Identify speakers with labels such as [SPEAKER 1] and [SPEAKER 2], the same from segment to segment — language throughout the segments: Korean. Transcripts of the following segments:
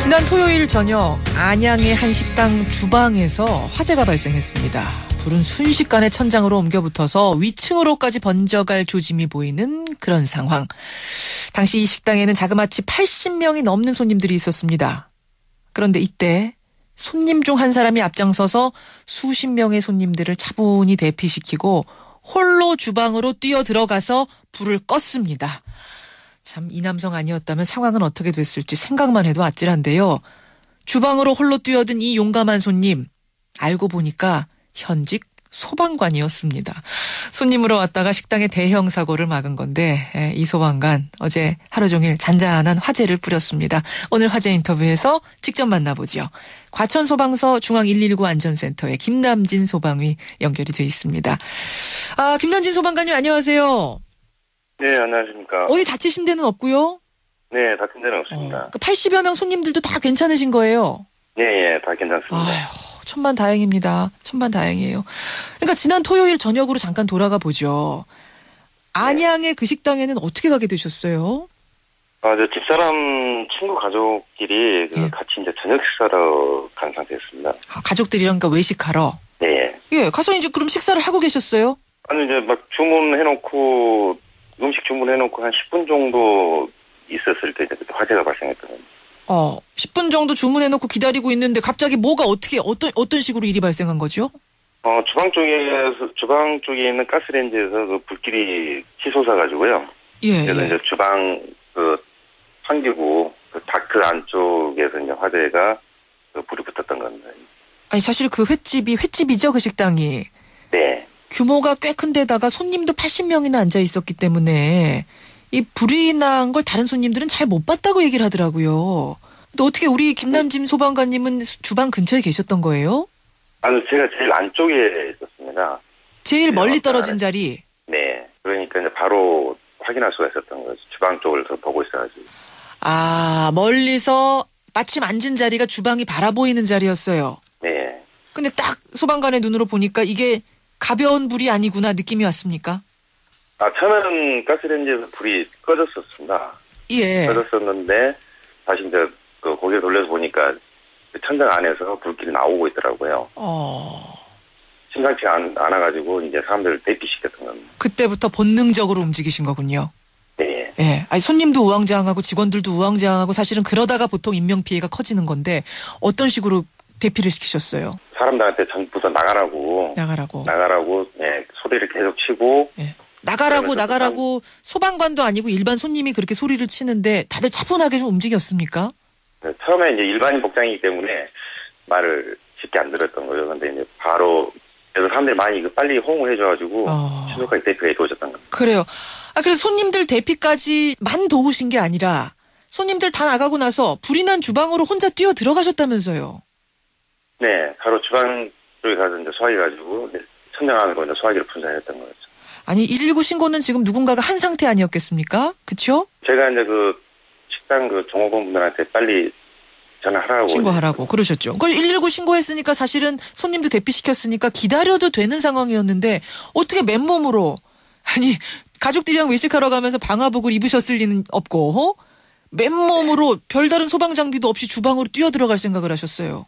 [SPEAKER 1] 지난 토요일 저녁 안양의 한 식당 주방에서 화재가 발생했습니다. 불은 순식간에 천장으로 옮겨붙어서 위층으로까지 번져갈 조짐이 보이는 그런 상황. 당시 이 식당에는 자그마치 80명이 넘는 손님들이 있었습니다. 그런데 이때 손님 중 한 사람이 앞장서서 수십 명의 손님들을 차분히 대피시키고 홀로 주방으로 뛰어들어가서 불을 껐습니다. 참 이 남성 아니었다면 상황은 어떻게 됐을지 생각만 해도 아찔한데요. 주방으로 홀로 뛰어든 이 용감한 손님, 알고 보니까 현직 소방관이었습니다. 손님으로 왔다가 식당의 대형 사고를 막은 건데 이 소방관 어제 하루 종일 잔잔한 화재를 뿌렸습니다. 오늘 화재 인터뷰에서 직접 만나보죠. 과천소방서 중앙119 안전센터의 김남진 소방위 연결이 돼 있습니다. 김남진 소방관님 안녕하세요.
[SPEAKER 2] 네, 안녕하십니까.
[SPEAKER 1] 어디 다치신 데는 없고요?
[SPEAKER 2] 네, 다친 데는 없습니다.
[SPEAKER 1] 80여 명 손님들도 다 괜찮으신 거예요?
[SPEAKER 2] 네, 다 괜찮습니다.
[SPEAKER 1] 아휴, 천만다행입니다. 천만다행이에요. 그러니까 지난 토요일 저녁으로 잠깐 돌아가 보죠. 안양의 그 식당에는 어떻게 가게 되셨어요?
[SPEAKER 2] 저 집사람 친구 가족끼리 같이 이제 저녁 식사로 간 상태였습니다.
[SPEAKER 1] 가족들이랑 그러니까 외식하러?
[SPEAKER 2] 네.
[SPEAKER 1] 예, 가서 이제 그럼 식사를 하고 계셨어요?
[SPEAKER 2] 아니, 이제 막 주문해놓고, 음식 주문해놓고 한 10분 정도 있었을 때 이제 화재가 발생했던 겁니다.
[SPEAKER 1] 10분 정도 주문해놓고 기다리고 있는데 갑자기 뭐가 어떤 식으로 일이 발생한 거죠?
[SPEAKER 2] 주방 쪽에 있는 가스레인지에서 그 불길이 치솟아가지고요.
[SPEAKER 1] 예.
[SPEAKER 2] 그래서 이제 주방 환기구 다크 안쪽에서 이제 화재가 불이 붙었던 겁니다.
[SPEAKER 1] 아니 사실 그 횟집이죠 그 식당이.
[SPEAKER 2] 네.
[SPEAKER 1] 규모가 꽤 큰 데다가 손님도 80명이나 앉아 있었기 때문에 이 불이 난 걸 다른 손님들은 잘 못 봤다고 얘기를 하더라고요. 근데 어떻게 우리 김남진 소방관님은 주방 근처에 계셨던 거예요?
[SPEAKER 2] 아니, 제가 제일 안쪽에 있었습니다.
[SPEAKER 1] 제일 멀리 떨어진 자리?
[SPEAKER 2] 네. 그러니까 이제 바로 확인할 수가 있었던 거죠. 주방 쪽을 더 보고 있어가지고.
[SPEAKER 1] 멀리서 마침 앉은 자리가 주방이 바라보이는 자리였어요.
[SPEAKER 2] 네.
[SPEAKER 1] 근데 딱 소방관의 눈으로 보니까 이게 가벼운 불이 아니구나 느낌이 왔습니까?
[SPEAKER 2] 처음에는 가스레인지에서 불이 꺼졌었습니다.
[SPEAKER 1] 예.
[SPEAKER 2] 꺼졌었는데 다시 이제 고개를 돌려서 보니까 천장 안에서 불길이 나오고 있더라고요. 심상치 않아가지고 이제 사람들을 대피시켰던 겁니다.
[SPEAKER 1] 그때부터 본능적으로 움직이신 거군요.
[SPEAKER 2] 네.
[SPEAKER 1] 예. 아니 손님도 우왕좌왕하고 직원들도 우왕좌왕하고 사실은 그러다가 보통 인명 피해가 커지는 건데 어떤 식으로 대피를 시키셨어요?
[SPEAKER 2] 사람들한테 전부 다 나가라고. 예, 소리를 계속 치고.
[SPEAKER 1] 예. 나가라고 소방관도 아니고 일반 손님이 그렇게 소리를 치는데 다들 차분하게 좀 움직였습니까?
[SPEAKER 2] 네, 처음에 이제 일반인 복장이기 때문에 말을 쉽게 안 들었던 거죠. 근데 이제 바로 그래서 사람들이 많이 빨리 호응을 해줘가지고 신속하게 대피해 도우셨던 겁니다.
[SPEAKER 1] 그래요. 그래서 손님들 대피까지만 도우신 게 아니라 손님들 다 나가고 나서 불이 난 주방으로 혼자 뛰어 들어가셨다면서요? 네,
[SPEAKER 2] 바로 주방 쪽에 가서 이제 소화해가지고 천장 안으로 이제 소화기를 분사했던 거죠.
[SPEAKER 1] 아니 119 신고는 지금 누군가가 한 상태 아니었겠습니까? 그렇죠?
[SPEAKER 2] 제가 이제 식당 종업원분들한테 빨리 전화하라고
[SPEAKER 1] 신고하라고 그러셨죠. 119 신고했으니까 사실은 손님도 대피시켰으니까 기다려도 되는 상황이었는데 어떻게 맨몸으로 아니 가족들이랑 외식하러 가면서 방화복을 입으셨을 리는 없고 맨몸으로 별다른 소방 장비도 없이 주방으로 뛰어들어갈 생각을 하셨어요.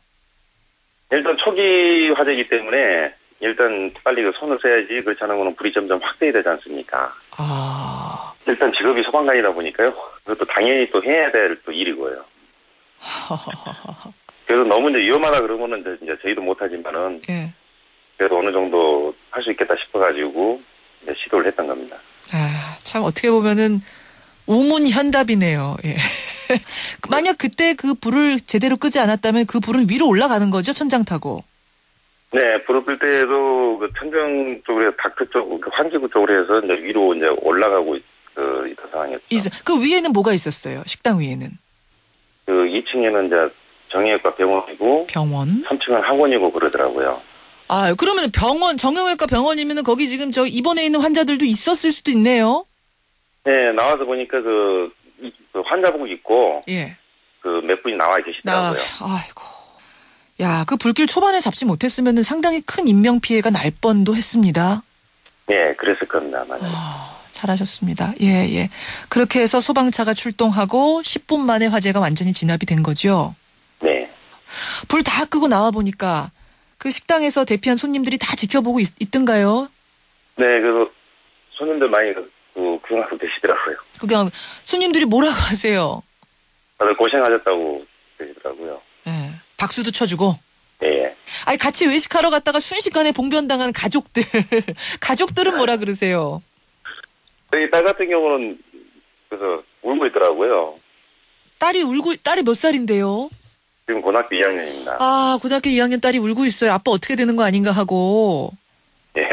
[SPEAKER 2] 일단 초기 화재이기 때문에 일단 빨리 손을 써야지 그렇지 않으면 불이 점점 확대되지 않습니까? 일단 직업이 소방관이다 보니까요. 그것도 당연히 또 해야 될 또 일이고요. 그래서 너무 이제 위험하다 그러면은 이제 저희도 못하지만은
[SPEAKER 1] 예.
[SPEAKER 2] 그래도 어느 정도 할 수 있겠다 싶어가지고 이제 시도를 했던 겁니다.
[SPEAKER 1] 참 어떻게 보면은 우문현답이네요. 예. 만약 그때 그 불을 제대로 끄지 않았다면 그 불은 위로 올라가는 거죠, 천장 타고.
[SPEAKER 2] 네, 불을 끌 때도 천장 쪽으로 다크 쪽, 환기구 쪽으로 해서 이제 위로 이제 올라가고 있던 상황이었죠.
[SPEAKER 1] 그 위에는 뭐가 있었어요? 식당 위에는?
[SPEAKER 2] 2층에는 이제 정형외과 병원이고.
[SPEAKER 1] 병원?
[SPEAKER 2] 3층은 학원이고 그러더라고요.
[SPEAKER 1] 그러면 정형외과 병원이면은 거기 지금 입원해 있는 환자들도 있었을 수도 있네요. 네,
[SPEAKER 2] 나와서 보니까 그 환자복 입고.
[SPEAKER 1] 예.
[SPEAKER 2] 몇 분이 나와 계시더라고요.
[SPEAKER 1] 아이고. 야, 그 불길 초반에 잡지 못했으면은 상당히 큰 인명 피해가 날 뻔도 했습니다.
[SPEAKER 2] 네, 그랬을 겁니다. 맞아요.
[SPEAKER 1] 잘하셨습니다. 예. 그렇게 해서 소방차가 출동하고 10분 만에 화재가 완전히 진압이 된 거죠? 불 다 끄고 나와 보니까 그 식당에서 대피한 손님들이 다 지켜보고 있던가요?
[SPEAKER 2] 네, 그래서 손님들 많이 구경하고 계시더라고요.
[SPEAKER 1] 손님들이 뭐라고 하세요?
[SPEAKER 2] 다들 고생하셨다고 그러시더라고요.
[SPEAKER 1] 네, 박수도 쳐주고.
[SPEAKER 2] 예.
[SPEAKER 1] 아니 같이 외식하러 갔다가 순식간에 봉변당한 가족들은 뭐라 그러세요?
[SPEAKER 2] 저희 딸 같은 경우는 그래서 울고 있더라고요.
[SPEAKER 1] 딸이 몇 살인데요?
[SPEAKER 2] 지금 고등학교 2학년입니다.
[SPEAKER 1] 아, 고등학교 2학년 딸이 울고 있어요. 아빠 어떻게 되는 거 아닌가 하고.
[SPEAKER 2] 예.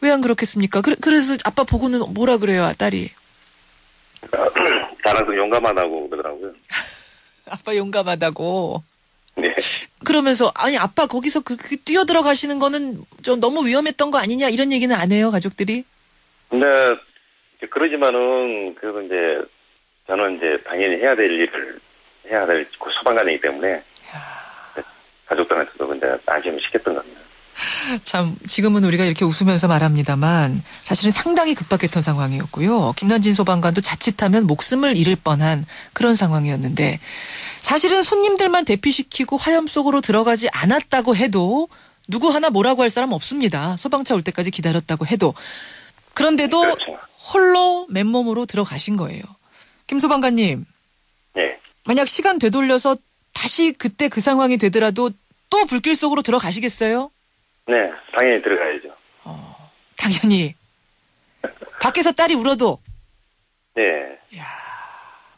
[SPEAKER 1] 왜 안 그렇겠습니까? 그래서 아빠 보고는 뭐라 그래요, 딸이?
[SPEAKER 2] 자랑도 용감하다고 그러더라고요.
[SPEAKER 1] 아빠 용감하다고.
[SPEAKER 2] 네.
[SPEAKER 1] 그러면서 아니 아빠 거기서 그렇게 뛰어들어가시는 거는 좀 너무 위험했던 거 아니냐 이런 얘기는 안 해요, 가족들이?
[SPEAKER 2] 근데 그러지만은 그래서 이제 저는 이제 당연히 해야 될 일을 해야 될 소방관이기 때문에 가족들한테도 근데 안심을 시켰던 겁니다.
[SPEAKER 1] 참 지금은 우리가 이렇게 웃으면서 말합니다만 사실은 상당히 급박했던 상황이었고요. 김남진 소방관도 자칫하면 목숨을 잃을 뻔한 그런 상황이었는데 사실은 손님들만 대피시키고 화염 속으로 들어가지 않았다고 해도 누구 하나 뭐라고 할 사람 없습니다. 소방차 올 때까지 기다렸다고 해도. 그런데도
[SPEAKER 2] 그렇죠.
[SPEAKER 1] 홀로 맨몸으로 들어가신 거예요. 김 소방관님.
[SPEAKER 2] 네.
[SPEAKER 1] 만약 시간 되돌려서 다시 그때 그 상황이 되더라도 또 불길 속으로 들어가시겠어요?
[SPEAKER 2] 네, 당연히 들어가야죠.
[SPEAKER 1] 당연히. 밖에서 딸이 울어도.
[SPEAKER 2] 네.
[SPEAKER 1] 이야,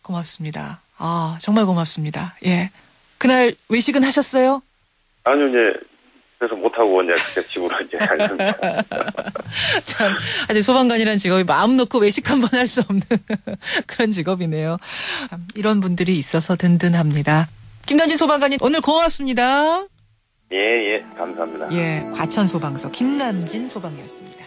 [SPEAKER 1] 고맙습니다. 아, 정말 고맙습니다. 예. 그날 외식은 하셨어요?
[SPEAKER 2] 아니요, 이제, 그래서 못하고 이제 그때 집으로 이제 갔습니다.
[SPEAKER 1] 참, 아니, 소방관이라는 직업이 마음 놓고 외식 한번 할 수 없는 그런 직업이네요. 참, 이런 분들이 있어서 든든합니다. 김남진 소방관님, 오늘 고맙습니다.
[SPEAKER 2] 예, 감사합니다.
[SPEAKER 1] 예, 과천소방서 김남진 소방이었습니다.